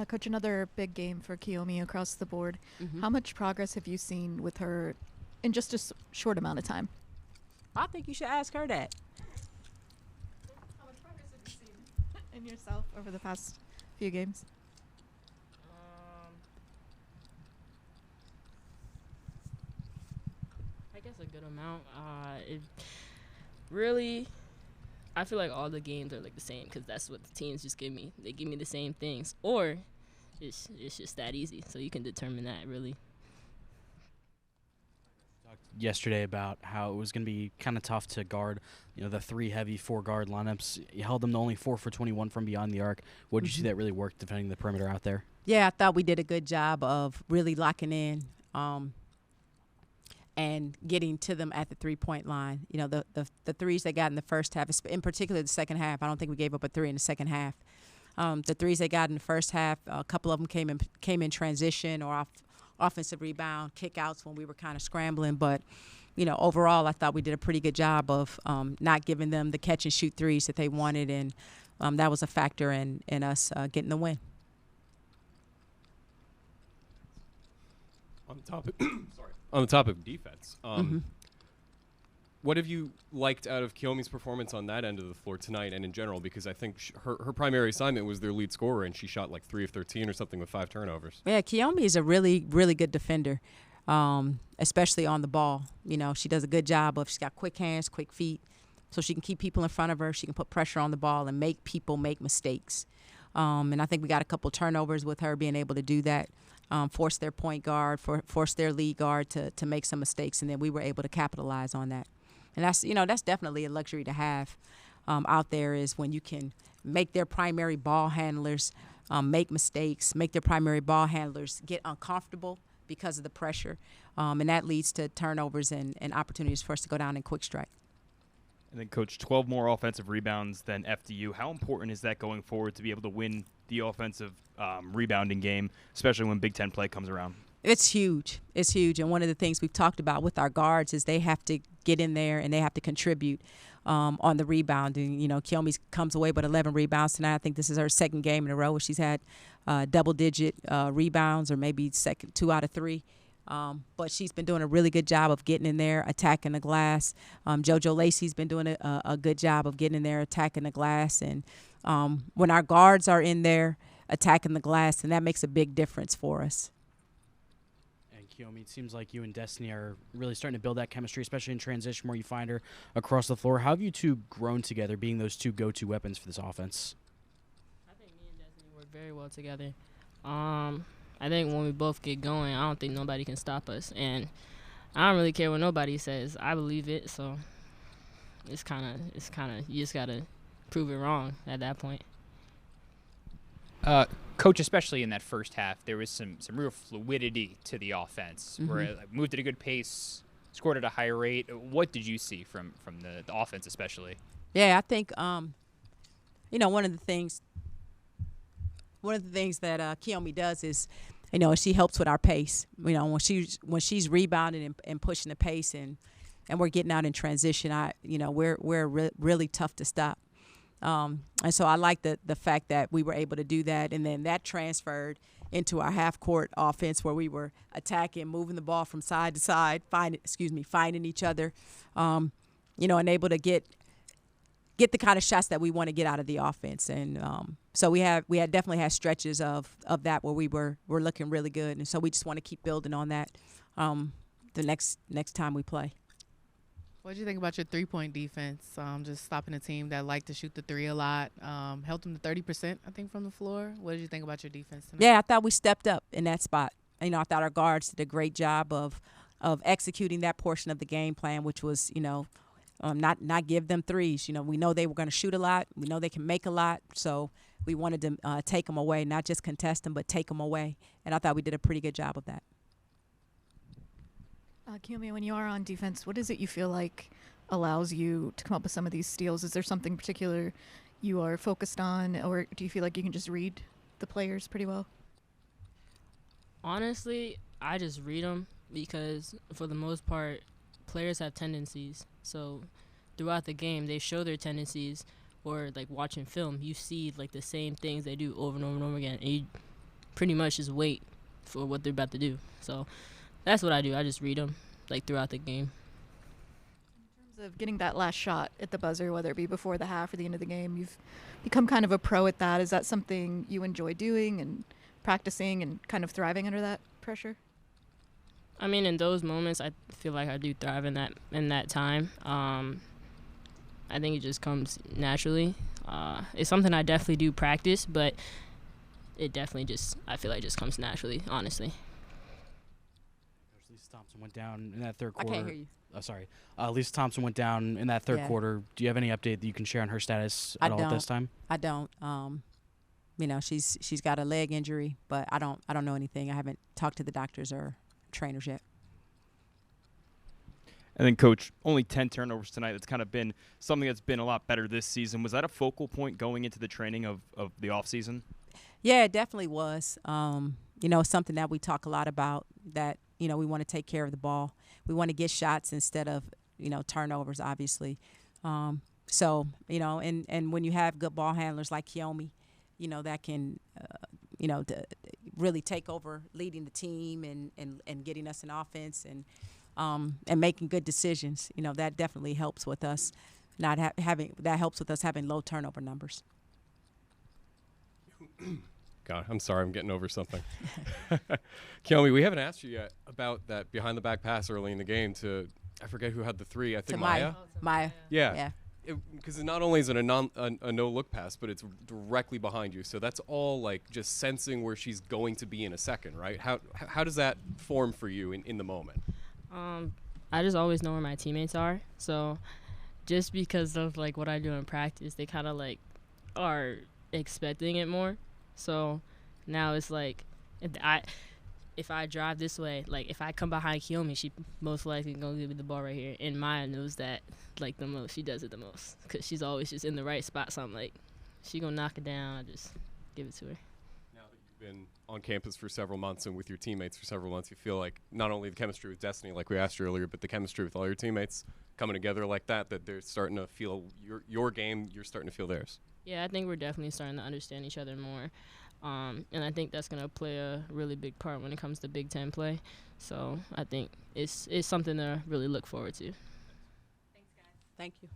Coach, another big game for Kiyomi across the board. How much progress have you seen with her in just a short amount of time? I think you should ask her that. How much progress have you seen in yourself over the past few games? I guess a good amount. It really, I feel like all the games are like the same because that's what the teams just give me. They give me the same things, or it's just that easy. So you can determine that really. Yesterday about how it was going to be kind of tough to guard, the three heavy four-guard lineups. You held them to only 4 for 21 from beyond the arc. What did you see that really worked defending the perimeter out there? Yeah, I thought we did a good job of really locking in and getting to them at the three-point line. The threes they got in the first half, in particular the second half. I don't think we gave up a three in the second half. The threes they got in the first half, a couple of them came in transition or off offensive rebound, kickouts when we were kind of scrambling. But, overall, I thought we did a pretty good job of not giving them the catch-and-shoot threes that they wanted, and that was a factor in us getting the win. On the topic of defense, what have you liked out of Kiyomi's performance on that end of the floor tonight and in general? Because I think her primary assignment was their lead scorer, and she shot like 3 of 13 or something with 5 turnovers. Yeah, Kiyomi is a really, really good defender, especially on the ball. She does a good job she's got quick hands, quick feet, so she can keep people in front of her. She can put pressure on the ball and make people make mistakes. And I think we got a couple turnovers with her being able to do that. Force their point guard, force their lead guard to make some mistakes, and then we were able to capitalize on that. And that's definitely a luxury to have out there, is when you can make their primary ball handlers make mistakes, make their primary ball handlers get uncomfortable because of the pressure, and that leads to turnovers and opportunities for us to go down in quick strike. And then, Coach, 12 more offensive rebounds than FDU. How important is that going forward to be able to win the offensive rebounding game, especially when Big Ten play comes around? It's huge. It's huge. And one of the things we've talked about with our guards is they have to get in there and they have to contribute on the rebounding. Kiyomi comes away with 11 rebounds tonight. I think this is her second game in a row where she's had double-digit rebounds, or maybe 2 out of 3. But she's been doing a really good job of getting in there, attacking the glass. JoJo Lacey's been doing a good job of getting in there, attacking the glass. And when our guards are in there attacking the glass, and that makes a big difference for us. Kiyomi, it seems like you and Destiny are really starting to build that chemistry, especially in transition where you find her across the floor. How have you two grown together, being those two go-to weapons for this offense? I think me and Destiny work very well together. I think when we both get going, I don't think nobody can stop us, and I don't really care what nobody says. I believe it, so it's kind of you just gotta prove it wrong at that point. Coach, especially in that first half, there was some real fluidity to the offense, where it moved at a good pace, scored at a high rate. What did you see from the offense especially? Yeah, I think one of the things that Kiyomi does is, she helps with our pace. When she's rebounding and pushing the pace, and we're getting out in transition, we're really tough to stop. And so I like the fact that we were able to do that, and then that transferred into our half-court offense where we were attacking, moving the ball from side to side, finding each other, and able to get the kind of shots that we want to get out of the offense. And so we had definitely had stretches of that where we're looking really good, and so we just want to keep building on that the next time we play. What did you think about your three-point defense? Just stopping a team that liked to shoot the three a lot. Held them to 30%, I think, from the floor. What did you think about your defense tonight? Yeah, I thought we stepped up in that spot. I thought our guards did a great job of executing that portion of the game plan, which was, not give them threes. We know they were going to shoot a lot. We know they can make a lot. So we wanted to take them away, not just contest them, but take them away. And I thought we did a pretty good job of that. Kiyomi, when you are on defense, what is it you feel like allows you to come up with some of these steals? Is there something particular you are focused on, or do you feel like you can just read the players pretty well? Honestly, I just read them because, for the most part, players have tendencies. So throughout the game, they show their tendencies, or like watching film, you see like the same things they do over and over and over again. And pretty much just wait for what they're about to do. So that's what I do. I just read them like throughout the game. In terms of getting that last shot at the buzzer, whether it be before the half or the end of the game, you've become kind of a pro at that. Is that something you enjoy doing and practicing and kind of thriving under that pressure? I mean, in those moments, I feel like I do thrive in that time. I think it just comes naturally. It's something I definitely do practice, but it definitely I feel like it just comes naturally, honestly. Coach Lisa Thompson went down in that third I quarter. can't hear you. Oh, sorry. Lisa Thompson went down in that third Yeah. quarter. Do you have any update that you can share on her status at all at this time? I don't. You know, she's got a leg injury, but I don't know anything. I haven't talked to the doctors or trainers yet. And then, Coach, only 10 turnovers tonight. That's kind of been something that's been a lot better this season. Was that a focal point going into the training of the offseason? Yeah, it definitely was. You know, it's something that we talk a lot about, that, you know, we want to take care of the ball. We want to get shots instead of, you know, turnovers, obviously. So, you know, and when you have good ball handlers like Kiyomi, you know, that can, you know, really take over leading the team and getting us an offense and making good decisions. You know, that definitely helps with us having low turnover numbers. God, I'm sorry, I'm getting over something. Kiyomi, we haven't asked you yet about that behind the back pass early in the game to, I forget who had the three. I think Maya. Maya. Yeah. Because not only is it a no-look pass, but it's directly behind you. So that's all like just sensing where she's going to be in a second, right? How does that form for you in the moment? I just always know where my teammates are. So just because of like what I do in practice, they kind of like are expecting it more. So now it's like if I drive this way, like if I come behind Kiyomi, she most likely gonna give me the ball right here. And Maya knows that like the most. She does it the most because she's always just in the right spot. So I'm like, she gonna knock it down. I just give it to her. Now that you've been on campus for several months and with your teammates for several months, you feel like not only the chemistry with Destiny, like we asked you earlier, but the chemistry with all your teammates coming together like that they're starting to feel your game. You're starting to feel theirs. Yeah, I think we're definitely starting to understand each other more. And I think that's going to play a really big part when it comes to Big Ten play. So I think it's something to really look forward to. Thanks, guys. Thank you.